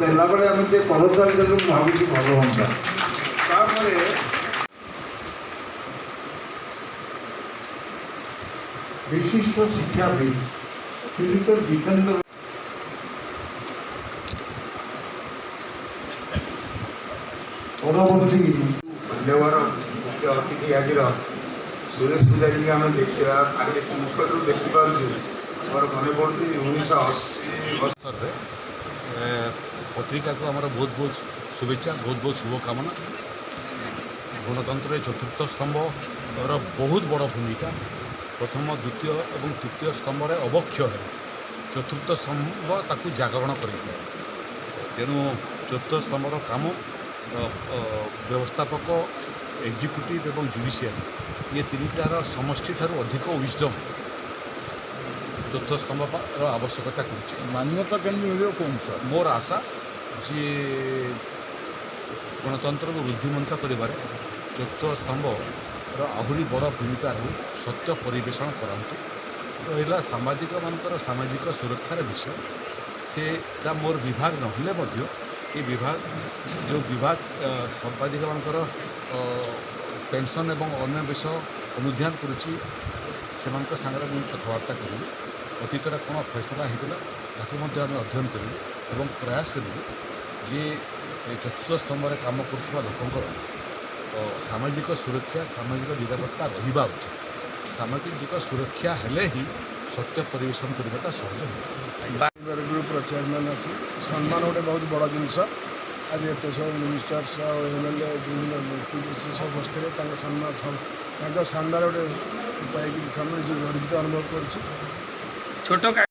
ଦେଲା ବେଳେ ଆମେ ଟିକେ ପ୍ରପୋଜାଲ୍ ଦେଲେ ମୁଁ ଭାବୁଛି ଭଲ ହୁଅନ୍ତା। ତାପରେ ବିଶିଷ୍ଟ ଶିକ୍ଷାବିତ୍ ଶ୍ରୀଯୁକ୍ତ ଜିତେନ୍ଦ୍ର ପରବର୍ତ୍ତୀ ମାନ୍ୟବର ମୁଖ୍ୟ ଅତିଥି ଆଜିର ସୁରେଶ ପୂଜାରୀକି ଆମେ ଦେଖିବା ଆଗେ ମୁଖ୍ୟରୁ ଦେଖିପାରୁଛୁ। ମୋର ମନେ ପଡ଼ୁଛି 1980 ପତ୍ରିକାକୁ ଆମର ବହୁତ ବହୁତ ଶୁଭେଚ୍ଛା, ବହୁତ ବହୁତ ଶୁଭକାମନା। ଗଣତନ୍ତ୍ରରେ ଚତୁର୍ଥ ସ୍ତମ୍ଭର ବହୁତ ବଡ଼ ଭୂମିକା। ପ୍ରଥମ, ଦ୍ୱିତୀୟ ଏବଂ ତୃତୀୟ ସ୍ତମ୍ଭରେ ଅବକ୍ଷୟ ହେଲା, ଚତୁର୍ଥ ସ୍ତମ୍ଭ ତାକୁ ଜାଗରଣ କରିଥାଏ। ତେଣୁ ଚତୁର୍ଥ ସ୍ତମ୍ଭର କାମ ବ୍ୟବସ୍ଥାପକ, ଏକ୍ଜିକ୍ୟୁଟିଭ୍ ଏବଂ ଜୁଡ଼ିସିଆରୀ ଇଏ ତିନିଟାର ସମଷ୍ଟିଠାରୁ ଅଧିକ ୱିଜଡମ୍ ଚତୁର୍ଥ ସ୍ତମ୍ଭର ଆବଶ୍ୟକତା କରୁଛି। ମାନ୍ୟତା କେମିତି ମିଳିବ କହୁଛ? ମୋର ଆଶା ଯେ ଗଣତନ୍ତ୍ରକୁ ବୃଦ୍ଧିମନ୍ତ କରିବାରେ ଚତୁର୍ଥ ସ୍ତମ୍ଭର ଆହୁରି ବଡ଼ ଭୂମିକା ରହୁ, ସତ୍ୟ ପରିବେଷଣ କରନ୍ତୁ। ରହିଲା ସାମ୍ବାଦିକମାନଙ୍କର ସାମାଜିକ ସୁରକ୍ଷାର ବିଷୟ, ସେଟା ମୋର ବିଭାଗ ନହେଲେ ମଧ୍ୟ ଏ ବିଭାଗ ଯେଉଁ ବିଭାଗ ସାମ୍ବାଦିକମାନଙ୍କର ପେନ୍ସନ୍ ଏବଂ ଅନ୍ୟ ବିଷୟ ଅନୁଧ୍ୟାନ କରୁଛି, ସେମାନଙ୍କ ସାଙ୍ଗରେ ମୁଁ କଥାବାର୍ତ୍ତା କରିବି। ଅତୀତରେ କ'ଣ ଫୈସଲା ହୋଇଥିଲା ତାକୁ ମଧ୍ୟ ଆମେ ଅଧ୍ୟୟନ କରିବୁ ଏବଂ ପ୍ରୟାସ କରିବୁ ଯେ ଚତୁର୍ଥ ସ୍ତମ୍ଭରେ କାମ କରୁଥିବା ଲୋକଙ୍କର ସାମାଜିକ ସୁରକ୍ଷା, ସାମାଜିକ ନିରାପତ୍ତା ରହିବା ଉଚିତ। ସାମାଜିକ ସୁରକ୍ଷା ହେଲେ ହିଁ ସତ୍ୟ ପରିବେଷଣ କରିବାଟା ସହଜ ହେବ। ଗ୍ରୁପ୍ର ଚେୟାରମ୍ୟାନ୍ ଅଛି, ସମ୍ମାନ ଗୋଟେ ବହୁତ ବଡ଼ ଜିନିଷ। ଆଜି ଏତେ ସବୁ ମିନିଷ୍ଟର୍ସ ଆଉ MLA ବିଭିନ୍ନ ବ୍ୟକ୍ତି ବିଶେଷ ବସ୍ତିରେ ତାଙ୍କ ସାମ୍ନାରେ ଗୋଟେ ପାଇକି ନିଜକୁ ଗର୍ବିତ ଅନୁଭବ କରୁଛୁ। ଛୋଟ